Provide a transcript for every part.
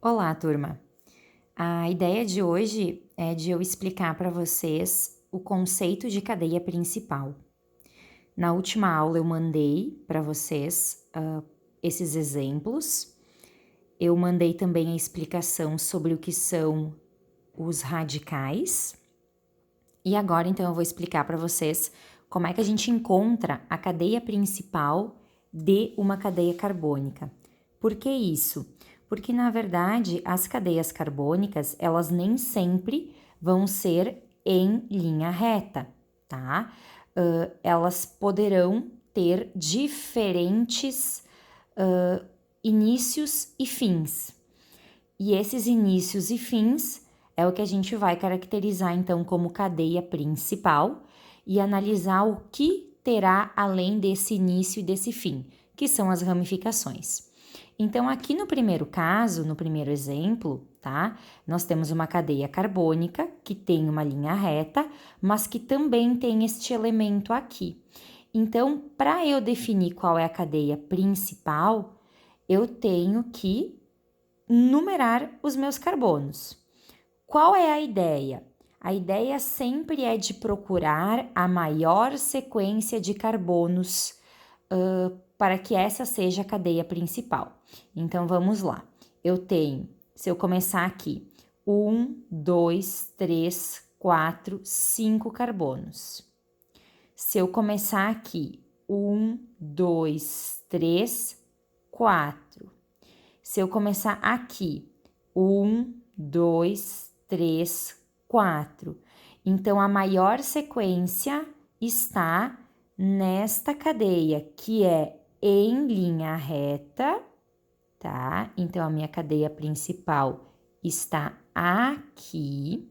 Olá, turma! A ideia de hoje é de eu explicar para vocês o conceito de cadeia principal. Na última aula eu mandei para vocês esses exemplos, eu mandei também a explicação sobre o que são os radicais, e agora então eu vou explicar para vocês como é que a gente encontra a cadeia principal de uma cadeia carbônica. Por que isso? Porque, na verdade, as cadeias carbônicas, elas nem sempre vão ser em linha reta, tá? Elas poderão ter diferentes inícios e fins. E esses inícios e fins é o que a gente vai caracterizar, então, como cadeia principal e analisar o que terá além desse início e desse fim, que são as ramificações. Então, aqui no primeiro caso, no primeiro exemplo, tá? Nós temos uma cadeia carbônica que tem uma linha reta, mas que também tem este elemento aqui. Então, para eu definir qual é a cadeia principal, eu tenho que numerar os meus carbonos. Qual é a ideia? A ideia sempre é de procurar a maior sequência de carbonos para que essa seja a cadeia principal. Então, vamos lá. Eu tenho, se eu começar aqui, 1, 2, 3, 4, 5 carbonos. Se eu começar aqui, 1, 2, 3, 4. Se eu começar aqui, 1, 2, 3, 4. Então, a maior sequência está nesta cadeia, que é em linha reta, tá? Então, a minha cadeia principal está aqui.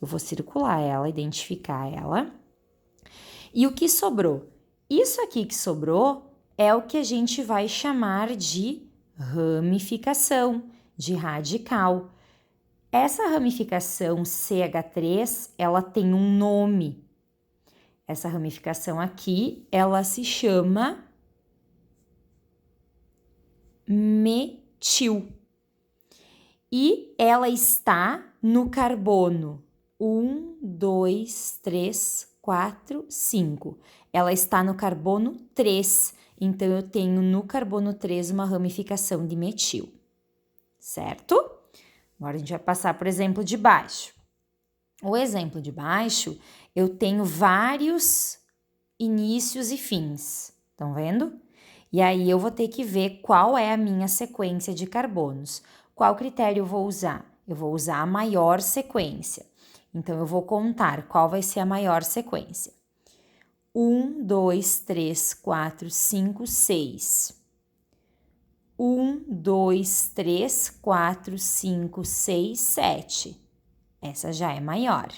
Eu vou circular ela, identificar ela. E o que sobrou? Isso aqui que sobrou é o que a gente vai chamar de ramificação, de radical. Essa ramificação CH3, ela tem um nome. Essa ramificação aqui, ela se chama metil. E ela está no carbono 1, 2, 3, 4, 5. Ela está no carbono 3. Então, eu tenho no carbono 3 uma ramificação de metil, certo? Agora, a gente vai passar para o exemplo de baixo. O exemplo de baixo, eu tenho vários inícios e fins, estão vendo? E aí, eu vou ter que ver qual é a minha sequência de carbonos. Qual critério eu vou usar? Eu vou usar a maior sequência. Então, eu vou contar qual vai ser a maior sequência. 1, 2, 3, 4, 5, 6. 1, 2, 3, 4, 5, 6, 7. Essa já é maior.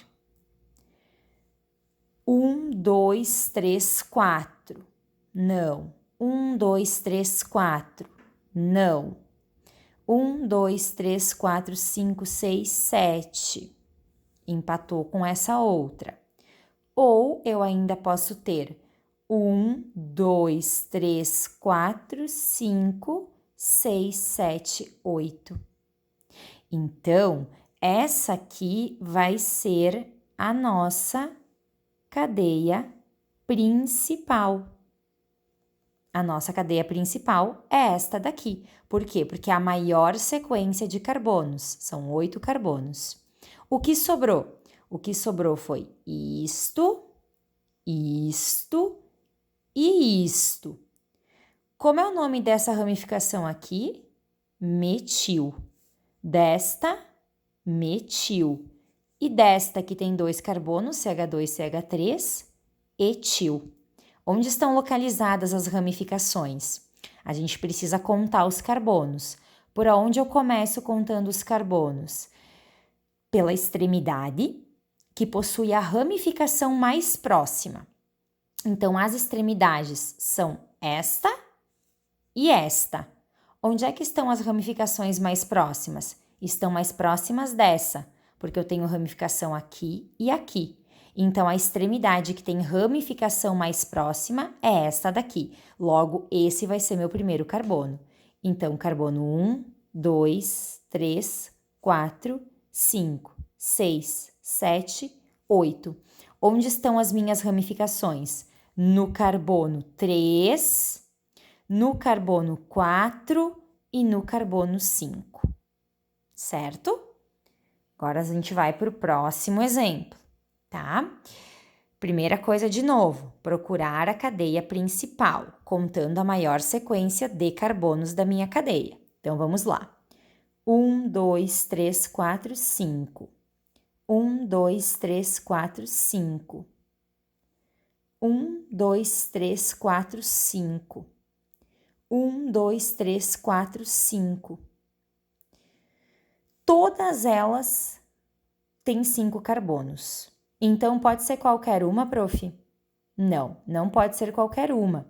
1, 2, 3, 4. Não. 1, 2, 3, 4. Não. 1, 2, 3, 4, 5, 6, 7. Empatou com essa outra. Ou eu ainda posso ter 1, 2, 3, 4, 5, 6, 7, 8. Então, essa aqui vai ser a nossa cadeia principal. A nossa cadeia principal é esta daqui. Por quê? Porque é a maior sequência de carbonos. São 8 carbonos. O que sobrou? O que sobrou foi isto, isto e isto. Como é o nome dessa ramificação aqui? Metil. Desta, metil. E desta que tem 2 carbonos, CH2 e CH3, etil. Onde estão localizadas as ramificações? A gente precisa contar os carbonos. Por onde eu começo contando os carbonos? Pela extremidade, que possui a ramificação mais próxima. Então, as extremidades são esta e esta. Onde é que estão as ramificações mais próximas? Estão mais próximas dessa, porque eu tenho ramificação aqui e aqui. Então, a extremidade que tem ramificação mais próxima é esta daqui. Logo, esse vai ser meu primeiro carbono. Então, carbono 1, 2, 3, 4, 5, 6, 7, 8. Onde estão as minhas ramificações? No carbono 3, no carbono 4 e no carbono 5, certo? Agora a gente vai para o próximo exemplo, tá? Primeira coisa de novo, procurar a cadeia principal, contando a maior sequência de carbonos da minha cadeia. Então, vamos lá. 1, 2, 3, 4, 5. 1, 2, 3, 4, 5. 1, 2, 3, 4, 5. 1, 2, 3, 4, 5. Todas elas têm 5 carbonos. Então, pode ser qualquer uma, prof? Não, não pode ser qualquer uma.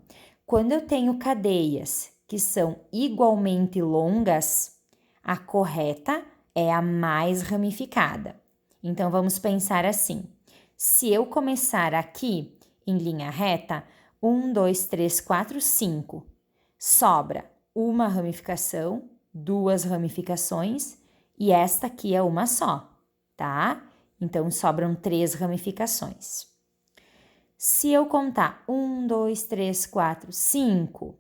Quando eu tenho cadeias que são igualmente longas, a correta é a mais ramificada. Então, vamos pensar assim. Se eu começar aqui em linha reta, 1, 2, 3, 4, 5, sobra uma ramificação, 2 ramificações e esta aqui é uma só, tá? Então, sobram 3 ramificações. Se eu contar 1, 2, 3, 4, 5,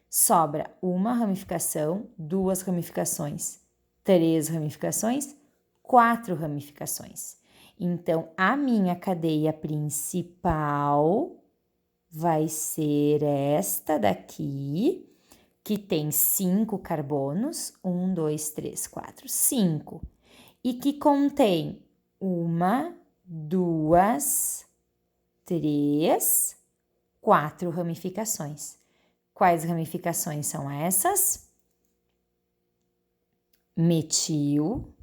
sobra uma ramificação, 2 ramificações, 3 ramificações, 4 ramificações. Então, a minha cadeia principal vai ser esta daqui, que tem 5 carbonos, 1, 2, 3, 4, 5, e que contém 1, 2, 3, 4 ramificações. Quais ramificações são essas? Metil,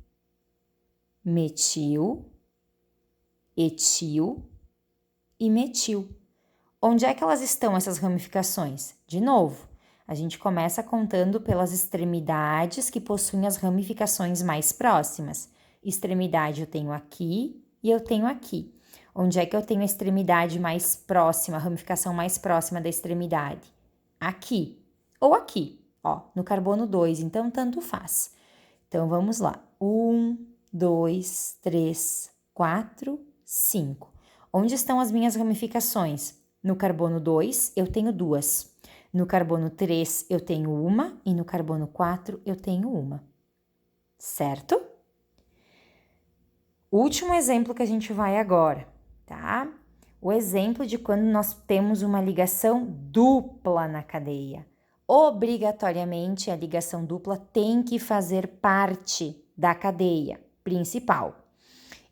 metil, etil e metil. Onde é que elas estão, essas ramificações? De novo, a gente começa contando pelas extremidades que possuem as ramificações mais próximas. Extremidade eu tenho aqui e eu tenho aqui. Onde é que eu tenho a extremidade mais próxima, a ramificação mais próxima da extremidade? Aqui ou aqui, ó, no carbono 2, então tanto faz. Então, vamos lá. 1, 2, 3, 4, 5. Onde estão as minhas ramificações? No carbono 2, eu tenho 2. No carbono 3, eu tenho uma. E no carbono 4, eu tenho uma. Certo? Último exemplo que a gente vai agora, tá? O exemplo de quando nós temos uma ligação dupla na cadeia. Obrigatoriamente, a ligação dupla tem que fazer parte da cadeia principal.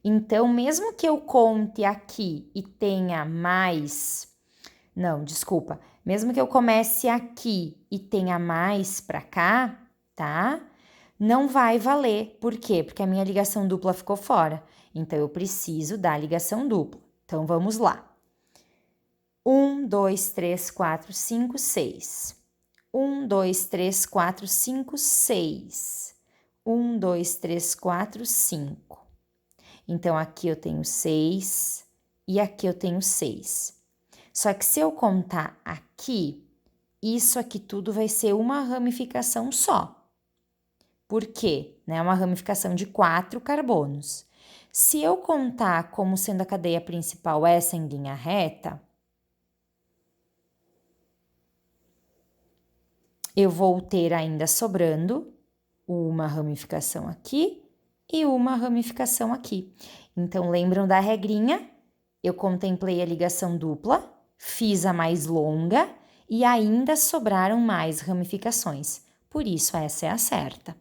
Então, mesmo que eu conte aqui e tenha mais... Não, desculpa. Mesmo que eu comece aqui e tenha mais para cá, tá? Não vai valer. Por quê? Porque a minha ligação dupla ficou fora. Então, eu preciso da ligação dupla. Então, vamos lá. 1, 2, 3, 4, 5, 6. 1, 2, 3, 4, 5, 6. 1, 2, 3, 4, 5. Então, aqui eu tenho 6 e aqui eu tenho 6. Só que se eu contar aqui, isso aqui tudo vai ser uma ramificação só. Por quê? Né? Uma ramificação de 4 carbonos. Se eu contar como sendo a cadeia principal essa em linha reta, eu vou ter ainda sobrando uma ramificação aqui e uma ramificação aqui. Então, lembram da regrinha? Eu contemplei a ligação dupla, fiz a mais longa e ainda sobraram mais ramificações. Por isso, essa é a certa.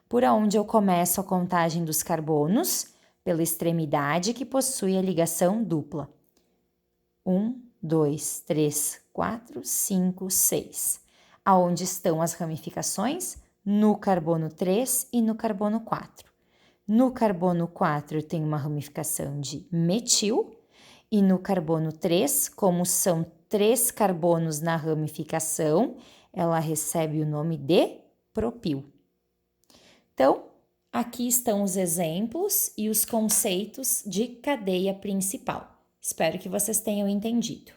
Por onde eu começo a contagem dos carbonos? Pela extremidade que possui a ligação dupla. 1, 2, 3, 4, 5, 6. Aonde estão as ramificações? No carbono 3 e no carbono 4. No carbono 4 eu tenho uma ramificação de metil e no carbono 3, como são 3 carbonos na ramificação, ela recebe o nome de propil. Então, aqui estão os exemplos e os conceitos de cadeia principal. Espero que vocês tenham entendido.